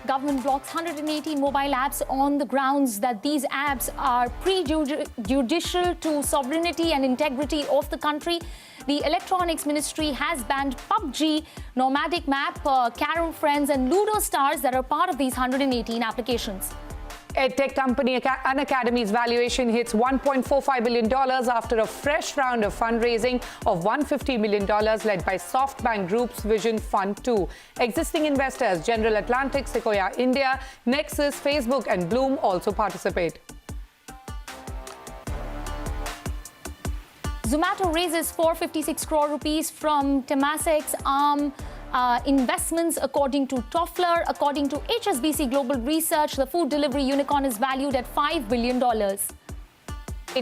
Government blocks 118 mobile apps on the grounds that these apps are prejudicial to sovereignty and integrity of the country. The Electronics Ministry has banned PUBG, Nomadic Map, Carrom Friends and Ludo Stars that are part of these 118 applications. EdTech company Unacademy's valuation hits $1.45 billion after a fresh round of fundraising of $150 million led by SoftBank Group's Vision Fund 2. Existing investors General Atlantic, Sequoia India, Nexus, Facebook and Bloom also participate. Zomato raises 456 crore rupees from Temasek's arm investments, according to Toffler. According to HSBC Global Research, the food delivery unicorn is valued at $5 billion.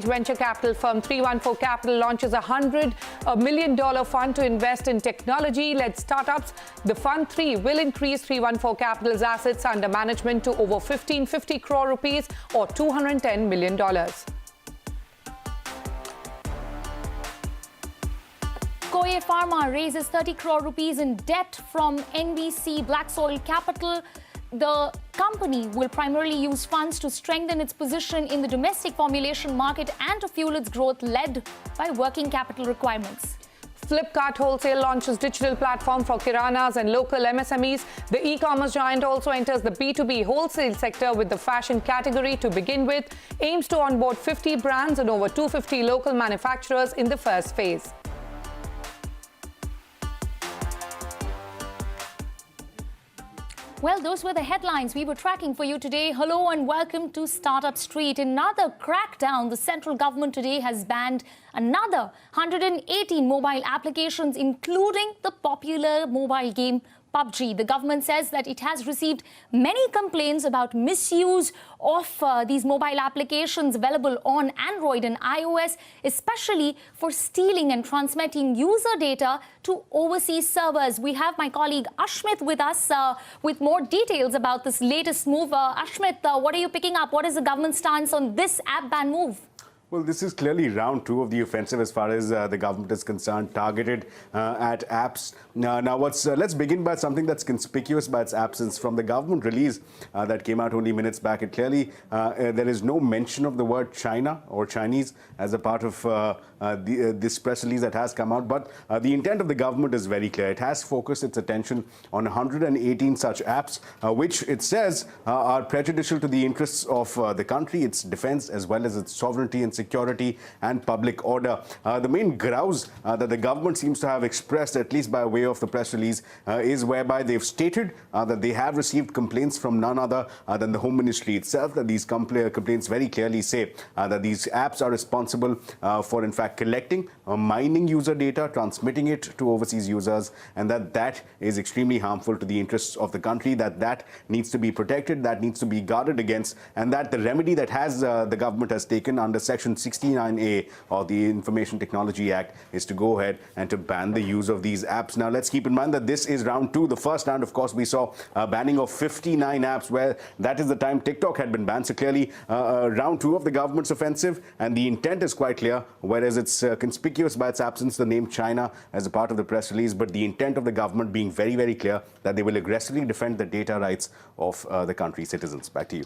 Venture capital firm 314 Capital launches a $100 million fund to invest in technology-led startups. The Fund 3 will increase 314 Capital's assets under management to over 1550 crore rupees or $210 million. Koye Pharma raises 30 crore rupees in debt from NBC Black Soil Capital. The company will primarily use funds to strengthen its position in the domestic formulation market and to fuel its growth led by working capital requirements. Flipkart Wholesale launches digital platform for kiranas and local MSMEs. The e-commerce giant also enters the B2B wholesale sector with the fashion category to begin with, aims to onboard 50 brands and over 250 local manufacturers in the first phase. Well, those were the headlines we were tracking for you today. Hello and welcome to Startup Street. Another crackdown. The central government today has banned another 118 mobile applications, including the popular mobile game PUBG. The government says that it has received many complaints about misuse of these mobile applications available on Android and iOS, especially for stealing and transmitting user data to overseas servers. We have my colleague Ashmit with us with more details about this latest move. Ashmit, what are you picking up? What is the government stance on this app ban move? Well, this is clearly round two of the offensive as far as the government is concerned, targeted at apps. Let's begin by something that's conspicuous by its absence. From the government release that came out only minutes back, it clearly, there is no mention of the word China or Chinese as a part of this press release that has come out. But the intent of the government is very clear. It has focused its attention on 118 such apps, which it says are prejudicial to the interests of the country, its defense, as well as its sovereignty and security and public order. The main grouse that the government seems to have expressed, at least by way of the press release, is whereby they've stated that they have received complaints from none other than the Home Ministry itself, that these complaints very clearly say that these apps are responsible for, in fact, collecting, mining user data, transmitting it to overseas users, and that is extremely harmful to the interests of the country, that needs to be protected, that needs to be guarded against, and that the remedy that the government has taken under Section 69A of the Information Technology Act is to go ahead and to ban the use of these apps. Now, let's keep in mind that this is round two. The first round, of course, we saw a banning of 59 apps, where that is the time TikTok had been banned. So clearly, round two of the government's offensive, and the intent is quite clear, whereas it's conspicuous by its absence, the name China as a part of the press release, but the intent of the government being very, very clear that they will aggressively defend the data rights of the country's citizens. Back to you.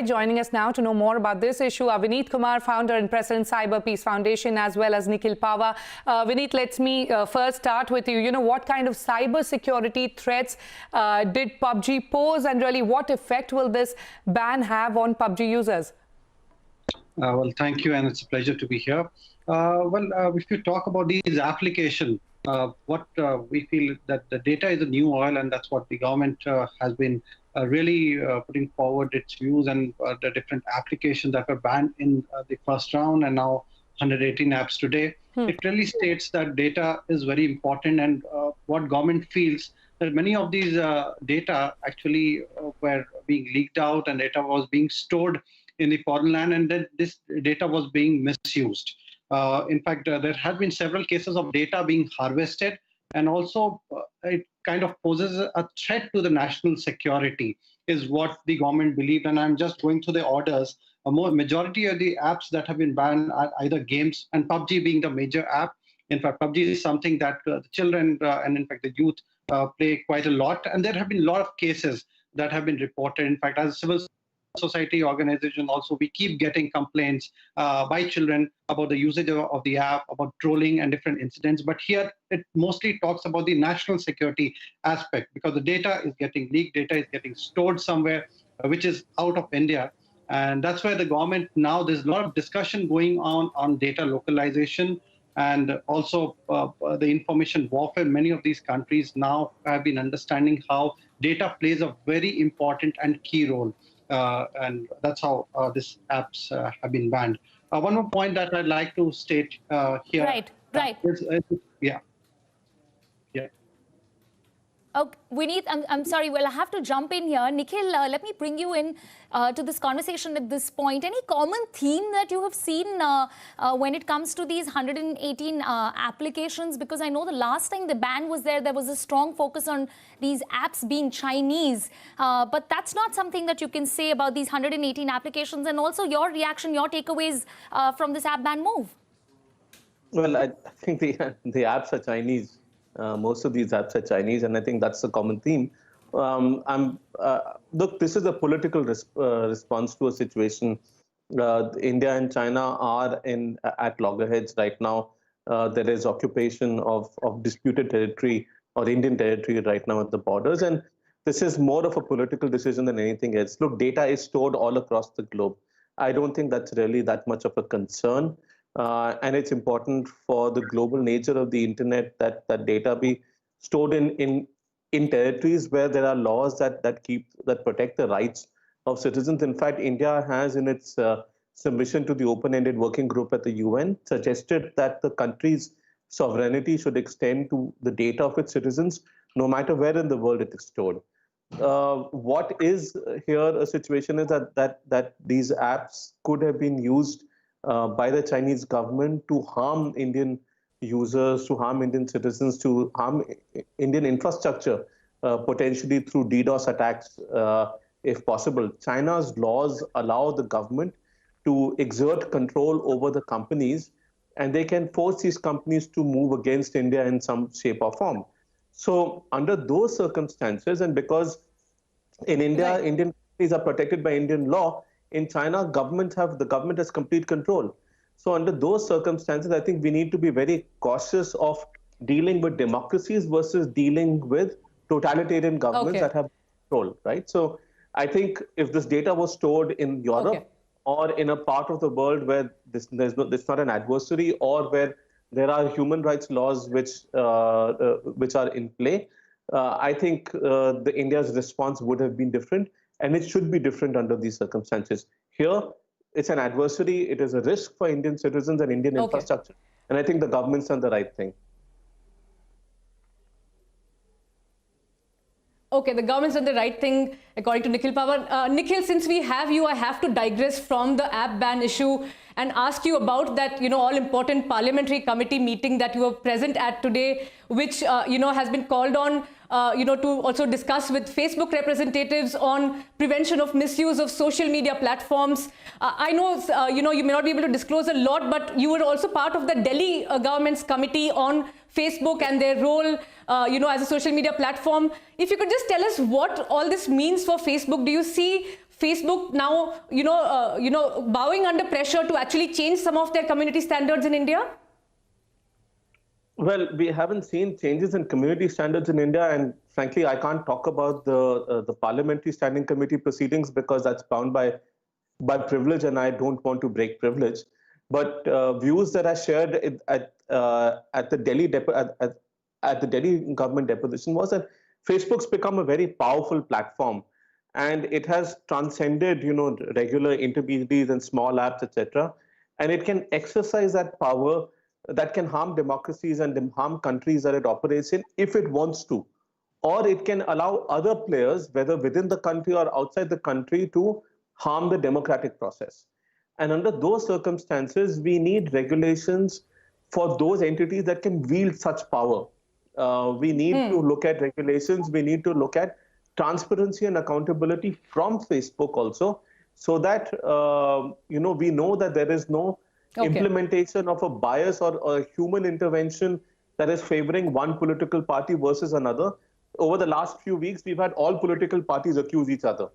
Joining us now to know more about this issue are Vineet Kumar, founder and president, Cyber Peace Foundation, as well as Nikhil Pahwa. Vineet, let me first start with you. You know, what kind of cyber security threats did PUBG pose, and really what effect will this ban have on PUBG users? Well, thank you, and it's a pleasure to be here. If you talk about these applications, we feel that the data is the new oil, and that's what the government has been really putting forward its views, and the different applications that were banned in the first round and now 118 apps today. It really states that data is very important, and what government feels that many of these data actually were being leaked out, and data was being stored in the foreign land, and that this data was being misused. In fact, there have been several cases of data being harvested, and also it kind of poses a threat to the national security, is what the government believed. And I'm just going through the orders. A majority of the apps that have been banned are either games, and PUBG being the major app, In fact, PUBG is something that the children and in fact the youth play quite a lot. And there have been a lot of cases that have been reported. In fact, as a civil society organization also, we keep getting complaints by children about the usage of the app, about trolling and different incidents. But here it mostly talks about the national security aspect, because the data is getting leaked, data is getting stored somewhere, which is out of India. And that's why the government now, there's a lot of discussion going on data localization, and also the information warfare. Many of these countries now have been understanding how data plays a very important and key role. And that's how these apps have been banned. One more point that I'd like to state here. Right. Yeah. Okay, Vineet, I'm sorry. Well, I have to jump in here. Nikhil, let me bring you in to this conversation at this point. Any common theme that you have seen when it comes to these 118 applications? Because I know the last time the ban was there was a strong focus on these apps being Chinese. But that's not something that you can say about these 118 applications. And also your reaction, your takeaways from this app ban move. Well, I think the apps are Chinese. Most of these apps are Chinese, and I think that's the common theme. Look, this is a political response to a situation. India and China are at loggerheads right now. There is occupation of disputed territory or Indian territory right now at the borders, and this is more of a political decision than anything else. Look, data is stored all across the globe. I don't think that's really that much of a concern. And it's important for the global nature of the internet that data be stored in territories where there are laws that protect the rights of citizens. In fact, India has, in its submission to the open-ended working group at the UN, suggested that the country's sovereignty should extend to the data of its citizens, no matter where in the world it is stored. What is here a situation is that these apps could have been used by the Chinese government to harm Indian users, to harm Indian citizens, to harm Indian infrastructure, potentially through DDoS attacks, if possible. China's laws allow the government to exert control over the companies, and they can force these companies to move against India in some shape or form. So under those circumstances, and because in India, right, Indian companies are protected by Indian law, in China, the government has complete control. So under those circumstances, I think we need to be very cautious of dealing with democracies versus dealing with totalitarian governments that have control, right? So I think if this data was stored in Europe or in a part of the world where there's not an adversary, or where there are human rights laws which are in play, I think India's response would have been different. And it should be different under these circumstances. Here, it's an adversary. It is a risk for Indian citizens and Indian infrastructure. And I think the government's done the right thing. Okay, the government's done the right thing, according to Nikhil Pawar. Nikhil, since we have you, I have to digress from the app ban issue and ask you about that, all-important parliamentary committee meeting that you were present at today, which, has been called on, to also discuss with Facebook representatives on prevention of misuse of social media platforms. I know, you may not be able to disclose a lot, but you were also part of the Delhi government's committee on Facebook and their role, as a social media platform. If you could just tell us what all this means for Facebook. Do you see Facebook now, bowing under pressure to actually change some of their community standards in India? Well, we haven't seen changes in community standards in India, and frankly, I can't talk about the Parliamentary Standing Committee proceedings because that's bound by privilege, and I don't want to break privilege. But views that I shared at the Delhi government deposition was that Facebook's become a very powerful platform, and it has transcended, regular intermediaries and small apps, etc. And it can exercise that power that can harm democracies and harm countries that it operates in if it wants to. Or it can allow other players, whether within the country or outside the country, to harm the democratic process. And under those circumstances, we need regulations for those entities that can wield such power. We need to look at regulations. We need to look at transparency and accountability from Facebook also, so that we know that there is no implementation of a bias or a human intervention that is favoring one political party versus another. Over the last few weeks, we've had all political parties accuse each other,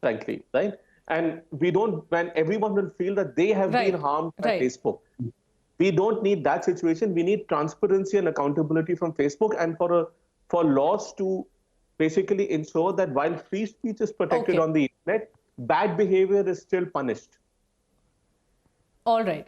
frankly, right? And we don't, when everyone will feel that they have been harmed by Facebook. We don't need that situation. We need transparency and accountability from Facebook, and for laws to basically ensure that while free speech is protected on the internet, bad behavior is still punished. All right.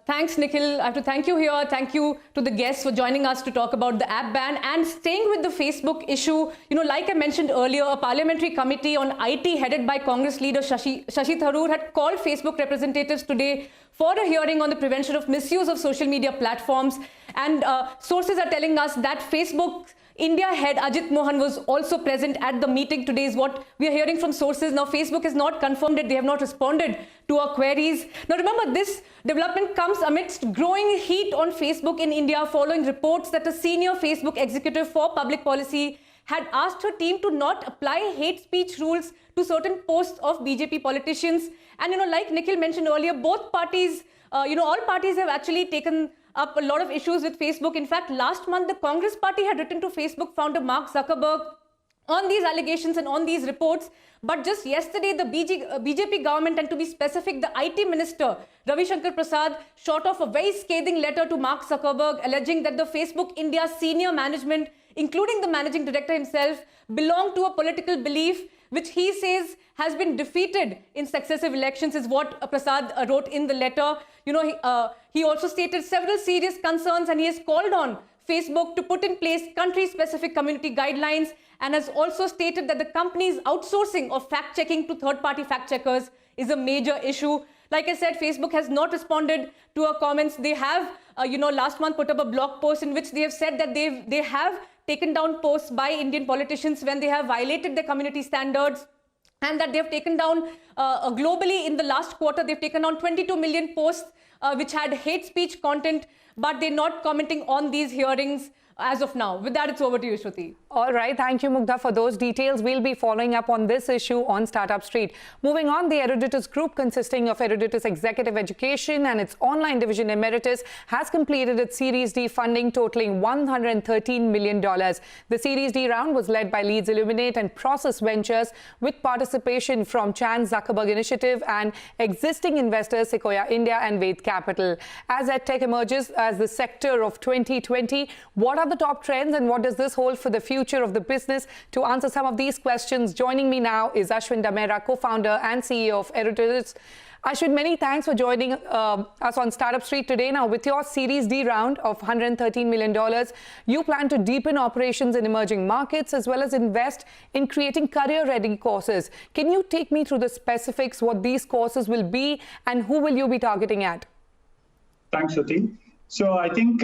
Thanks, Nikhil. I have to thank you here. Thank you to the guests for joining us to talk about the app ban. And staying with the Facebook issue, like I mentioned earlier, a parliamentary committee on IT headed by Congress leader Shashi Tharoor had called Facebook representatives today for a hearing on the prevention of misuse of social media platforms. And sources are telling us that Facebook's India head Ajit Mohan was also present at the meeting today, is what we are hearing from sources. Now, Facebook has not confirmed it. They have not responded to our queries. Now, remember, this development comes amidst growing heat on Facebook in India following reports that a senior Facebook executive for public policy had asked her team to not apply hate speech rules to certain posts of BJP politicians. And, like Nikhil mentioned earlier, both parties, all parties have actually taken up a lot of issues with Facebook. In fact, last month, the Congress party had written to Facebook founder Mark Zuckerberg on these allegations and on these reports. But just yesterday, the BJP government, and to be specific, the IT minister, Ravi Shankar Prasad, shot off a very scathing letter to Mark Zuckerberg, alleging that the Facebook India senior management, including the managing director himself, belong to a political belief which he says has been defeated in successive elections, is what Prasad wrote in the letter. He also stated several serious concerns, and he has called on Facebook to put in place country-specific community guidelines, and has also stated that the company's outsourcing of fact-checking to third-party fact-checkers is a major issue. Like I said, Facebook has not responded to our comments. They have, last month put up a blog post in which they have said that they have taken down posts by Indian politicians when they have violated their community standards, and that they have taken down globally in the last quarter, they've taken down 22 million posts which had hate speech content, but they're not commenting on these hearings as of now. With that, it's over to you, Shruti. All right. Thank you, Mugdha, for those details. We'll be following up on this issue on Startup Street. Moving on, the Eruditus Group, consisting of Eruditus Executive Education and its online division Emeritus, has completed its Series D funding totaling $113 million. The Series D round was led by Leeds Illuminate and Process Ventures, with participation from Chan Zuckerberg Initiative and existing investors Sequoia India and Ved Capital. As EdTech emerges as the sector of 2020, what are the top trends and what does this hold for the future of the business? To answer some of these questions, joining me now is Ashwin Damera, co-founder and CEO of Eruditus. Ashwin, many thanks for joining us on Startup Street today. Now, with your Series D round of $113 million, you plan to deepen operations in emerging markets as well as invest in creating career-ready courses. Can you take me through the specifics, what these courses will be and who will you be targeting at? Thanks, Shruti. So I think,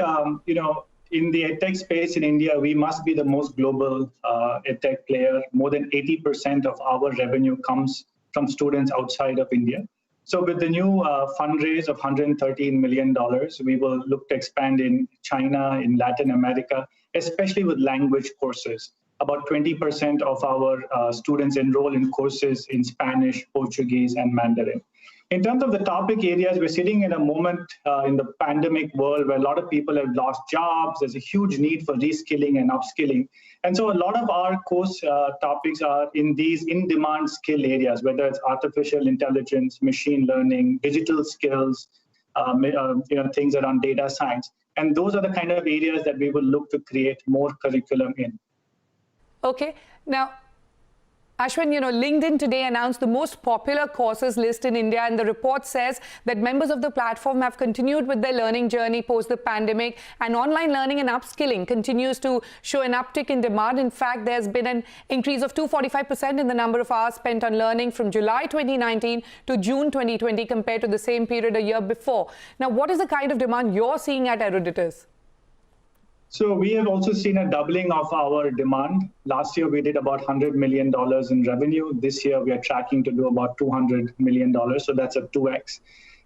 in the EdTech space in India, we must be the most global EdTech player. More than 80% of our revenue comes from students outside of India. So with the new fundraise of $113 million, we will look to expand in China, in Latin America, especially with language courses. About 20% of our students enroll in courses in Spanish, Portuguese, and Mandarin. In terms of the topic areas, we're sitting in a moment in the pandemic world where a lot of people have lost jobs. There's a huge need for reskilling and upskilling. And so a lot of our course topics are in these in-demand skill areas, whether it's artificial intelligence, machine learning, digital skills, things around data science. And those are the kind of areas that we will look to create more curriculum in. Okay. Now, Ashwin, LinkedIn today announced the most popular courses list in India, and the report says that members of the platform have continued with their learning journey post the pandemic, and online learning and upskilling continues to show an uptick in demand. In fact, there's been an increase of 245% in the number of hours spent on learning from July 2019 to June 2020 compared to the same period a year before. Now, what is the kind of demand you're seeing at Eruditus? So we have also seen a doubling of our demand. Last year, we did about $100 million in revenue. This year, we are tracking to do about $200 million. So that's a 2x.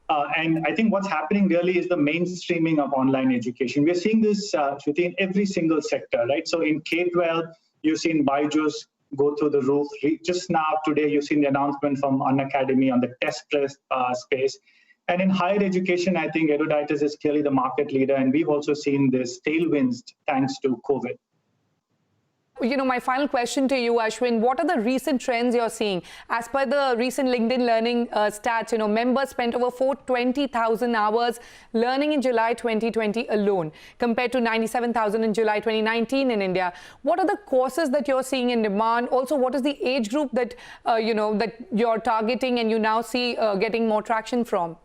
And I think what's happening really is the mainstreaming of online education. We're seeing this, Shruti, in every single sector, right? So in K-12, you've seen Byju's go through the roof. Just now, today, you've seen the announcement from Unacademy on the test prep space. And in higher education, I think Eruditus is clearly the market leader, and we've also seen this tailwinds thanks to COVID. You know, my final question to you, Ashwin, what are the recent trends you're seeing? As per the recent LinkedIn Learning stats, you know, members spent over 420,000 hours learning in July 2020 alone, compared to 97,000 in July 2019 in India. What are the courses that you're seeing in demand? Also, what is the age group that, you know, that you're targeting and you now see getting more traction from?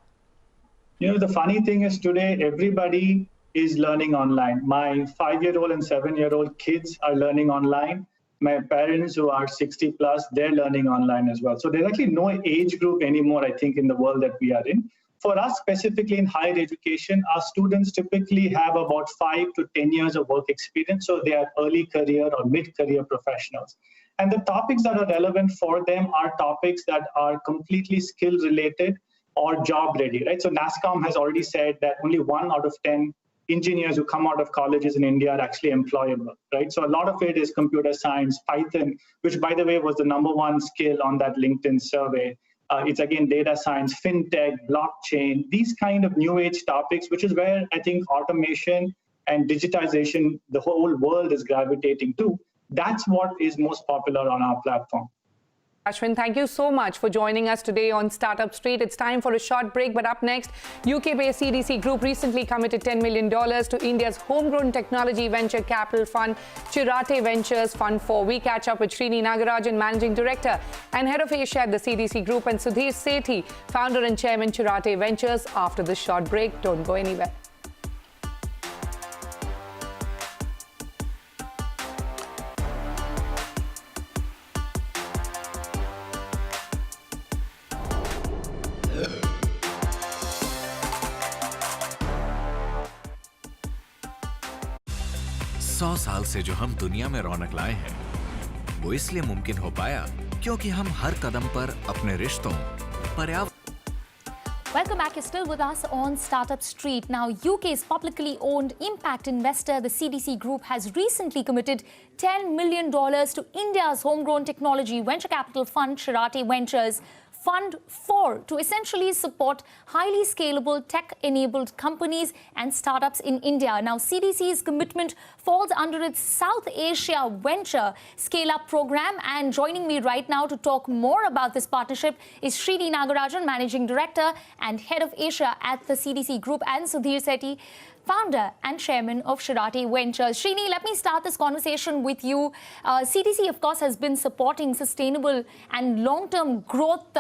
You know, the funny thing is today, everybody is learning online. My 5-year-old and 7-year-old kids are learning online. My parents who are 60 plus, they're learning online as well. So there's actually no age group anymore, I think, in the world that we are in. For us, specifically in higher education, our students typically have about 5 to 10 years of work experience. So they are early career or mid-career professionals. And the topics that are relevant for them are topics that are completely skill related or job ready, right? So NASSCOM has already said that only 1 out of 10 engineers who come out of colleges in India are actually employable, right? So a lot of it is computer science, Python, which by the way was the #1 skill on that LinkedIn survey. It's again data science, fintech, blockchain, these kind of new age topics, which is where I think automation and digitization, the whole world is gravitating to. That's what is most popular on our platform. Ashwin, thank you so much for joining us today on Startup Street. It's time for a short break, but up next, UK-based CDC Group recently committed $10 million to India's homegrown technology venture capital fund, Chirate Ventures Fund 4. We catch up with Srini Nagarajan, Managing Director and Head of Asia at the CDC Group, and Sudhir Sethi, Founder and Chairman, Chirate Ventures, after this short break. Don't go anywhere. साल से जो हम दुनिया में रौनक लाए हैं, वो इसलिए मुमकिन हो पाया क्योंकि हम हर कदम पर अपने रिश्तों, पर्यावरण। Welcome back. You're still with us on Startup Street. Now, UK's publicly owned impact investor, the CDC Group, has recently committed $10 million to India's homegrown technology venture capital fund, Chirate Ventures Fund 4, to essentially support highly scalable tech-enabled companies and startups in India. Now, CDC's commitment falls under its South Asia Venture Scale-Up Program. And joining me right now to talk more about this partnership is Srini Nagarajan, Managing Director and Head of Asia at the CDC Group, and Sudhir Sethi, Founder and Chairman of Chirate Ventures. Srini, let me start this conversation with you. CDC, of course, has been supporting sustainable and long-term growth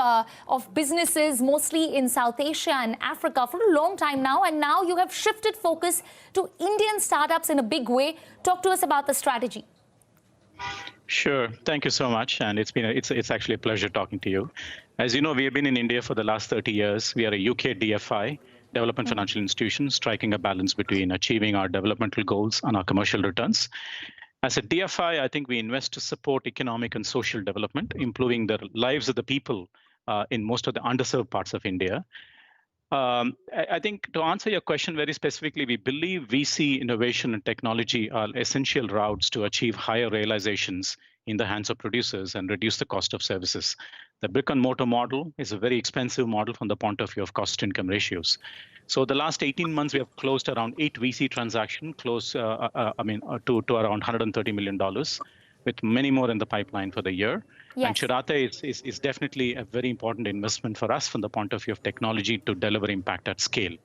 of businesses, mostly in South Asia and Africa, for a long time now. And now you have shifted focus to Indian startups in a big way. Talk to us about the strategy. Sure. Thank you so much. And it's actually a pleasure talking to you. As you know, we have been in India for the last 30 years. We are a UK DFI, development financial institution, striking a balance between achieving our developmental goals and our commercial returns. As a DFI, I think we invest to support economic and social development, improving the lives of the people in most of the underserved parts of India. I think to answer your question very specifically, we believe VC innovation and technology are essential routes to achieve higher realizations in the hands of producers and reduce the cost of services. The brick and mortar model is a very expensive model from the point of view of cost income ratios. So the last 18 months, we have closed around 8 VC transactions, to around $130 million, with many more in the pipeline for the year. Yes. And Chirate is definitely a very important investment for us from the point of view of technology to deliver impact at scale.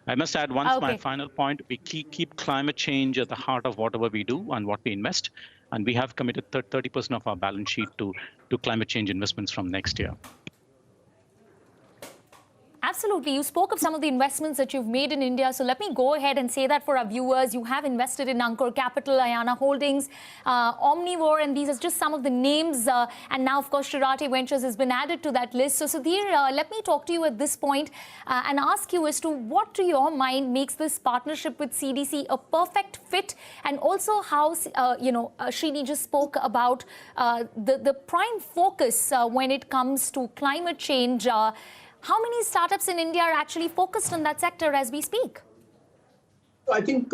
I must add my final point, we keep climate change at the heart of whatever we do and what we invest. And we have committed 30% of our balance sheet to climate change investments from next year. Absolutely. You spoke of some of the investments that you've made in India. So let me go ahead and say that for our viewers, you have invested in Ankur Capital, Ayana Holdings, Omnivore, and these are just some of the names. And now, of course, Chirate Ventures has been added to that list. So Sudhir, let me talk to you at this point and ask you as to what, to your mind, makes this partnership with CDC a perfect fit, and also how, Srini just spoke about the prime focus when it comes to climate change. How many startups in India are actually focused on that sector as we speak? I think,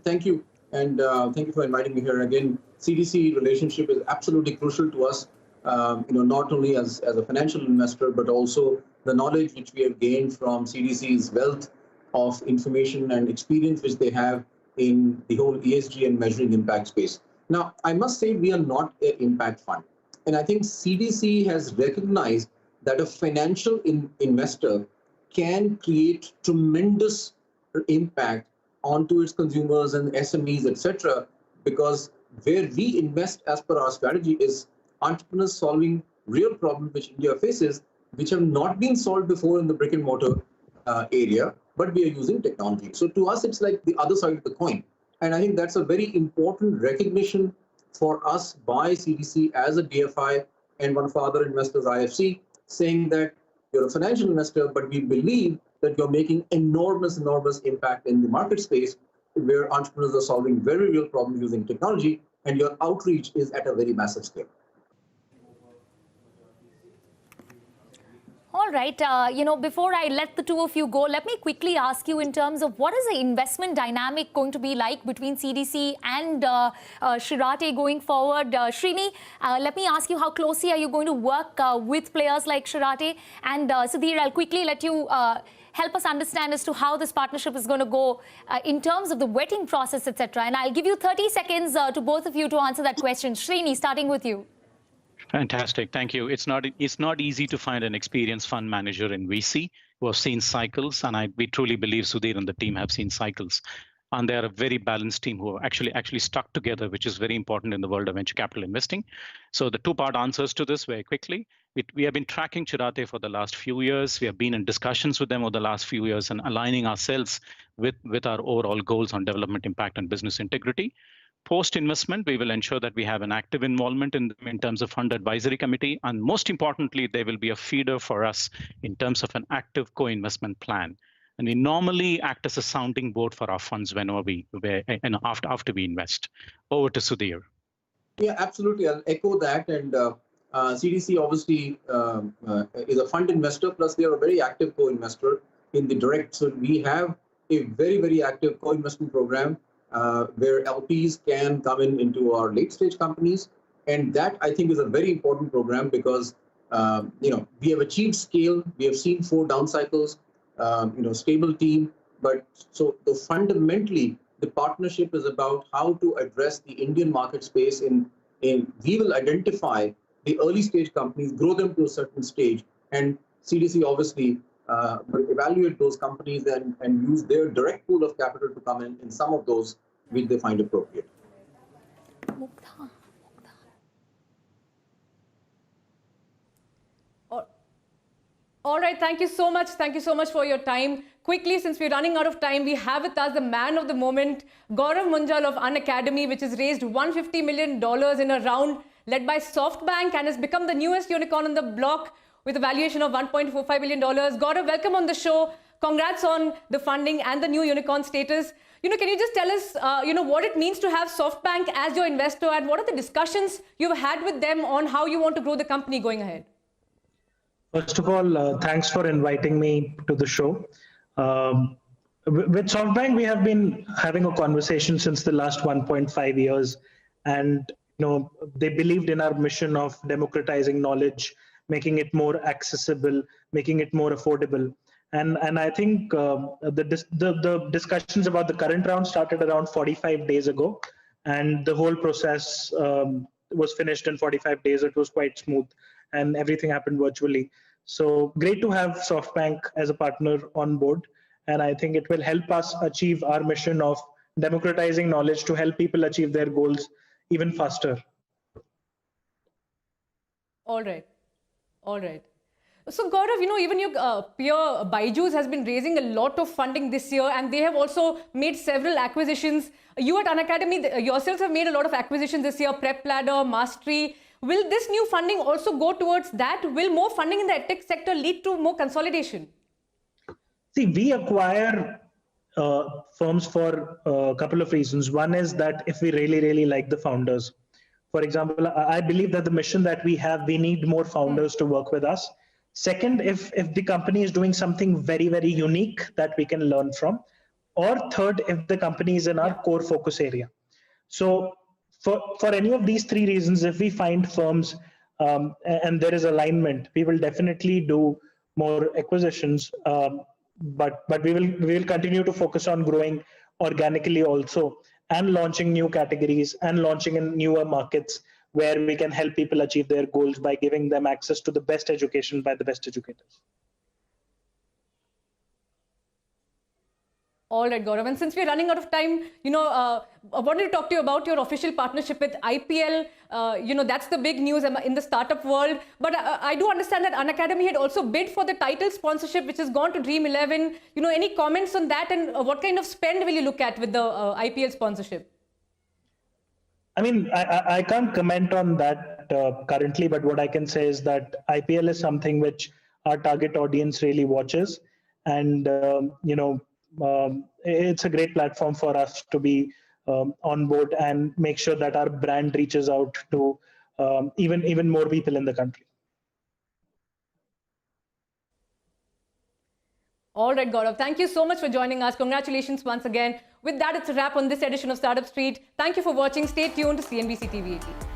thank you. and thank you for inviting me here again. CDC relationship is absolutely crucial to us, not only as a financial investor, but also the knowledge which we have gained from CDC's wealth of information and experience which they have in the whole ESG and measuring impact space. Now, I must say we are not an impact fund. And I think CDC has recognized that a financial investor can create tremendous impact onto its consumers and SMEs, etc. Because where we invest as per our strategy is entrepreneurs solving real problems which India faces, which have not been solved before in the brick and mortar area, but we are using technology. So to us, it's like the other side of the coin. And I think that's a very important recognition for us by CDC as a DFI and one of our other investors, IFC, saying that you're a financial investor, but we believe that you're making enormous impact in the market space where entrepreneurs are solving very real problems using technology, and your outreach is at a very massive scale. All right, before I let the two of you go, let me quickly ask you in terms of what is the investment dynamic going to be like between CDC and Shirate going forward. Srini, let me ask you, how closely are you going to work with players like Shirate? And Sudhir, I'll quickly let you help us understand as to how this partnership is going to go in terms of the vetting process, etc. And I'll give you 30 seconds to both of you to answer that question. Srini, starting with you. Fantastic. Thank you. It's not easy to find an experienced fund manager in VC who have seen cycles, and we truly believe Sudhir and the team have seen cycles. And they are a very balanced team who are actually stuck together, which is very important in the world of venture capital investing. So the two-part answers to this very quickly. We have been tracking Shirate for the last few years. We have been in discussions with them over the last few years and aligning ourselves with our overall goals on development impact and business integrity. Post-investment, we will ensure that we have an active involvement in terms of fund advisory committee. And most importantly, they will be a feeder for us in terms of an active co-investment plan. And we normally act as a sounding board for our funds whenever after we invest. Over to Sudhir. Yeah, absolutely. I'll echo that. And CDC obviously is a fund investor, plus they are a very active co-investor in the direct. So we have a very active co-investment program where LPs can come into our late-stage companies. And that, I think, is a very important program because, we have achieved scale. We have seen 4 down cycles, stable team. But so fundamentally, the partnership is about how to address the Indian market space we will identify the early-stage companies, grow them to a certain stage, and CDC obviously will evaluate those companies and use their direct pool of capital to come in some of those which they find appropriate. All right, thank you so much. Thank you so much for your time. Quickly, since we're running out of time, we have with us the man of the moment, Gaurav Munjal of Unacademy, which has raised $150 million in a round led by SoftBank and has become the newest unicorn on the block with a valuation of $1.45 billion. Gaurav, welcome on the show. Congrats on the funding and the new unicorn status. Can you just tell us, what it means to have SoftBank as your investor, and what are the discussions you've had with them on how you want to grow the company going ahead? First of all, thanks for inviting me to the show. With SoftBank, we have been having a conversation since the last 1.5 years, and they believed in our mission of democratizing knowledge, making it more accessible, making it more affordable. And I think the discussions about the current round started around 45 days ago, and the whole process was finished in 45 days. It was quite smooth, and everything happened virtually. So great to have SoftBank as a partner on board, and I think it will help us achieve our mission of democratizing knowledge to help people achieve their goals even faster. All right. So Gaurav, even your peer Byju's has been raising a lot of funding this year, and they have also made several acquisitions. You at Unacademy yourselves have made a lot of acquisitions this year, PrepLadder, Mastery. Will this new funding also go towards that? Will more funding in the edtech sector lead to more consolidation? See, we acquire firms for a couple of reasons. One is that if we really like the founders. For example, I believe that the mission that we have, we need more founders to work with us. Second, if the company is doing something very unique that we can learn from. Or third, if the company is in our core focus area. So for any of these three reasons, if we find firms and there is alignment, we will definitely do more acquisitions. But we will continue to focus on growing organically also, and launching new categories and launching in newer markets where we can help people achieve their goals by giving them access to the best education by the best educators. All right, Gaurav. And since we're running out of time, I wanted to talk to you about your official partnership with IPL. That's the big news in the startup world. But I do understand that Unacademy had also bid for the title sponsorship, which has gone to Dream 11. Any comments on that, and what kind of spend will you look at with the IPL sponsorship? I mean, I can't comment on that currently, but what I can say is that IPL is something which our target audience really watches. And, it's a great platform for us to be on board and make sure that our brand reaches out to even more people in the country. All right, Gaurav. Thank you so much for joining us. Congratulations once again. With that, it's a wrap on this edition of Startup Street. Thank you for watching. Stay tuned to CNBC TV 18.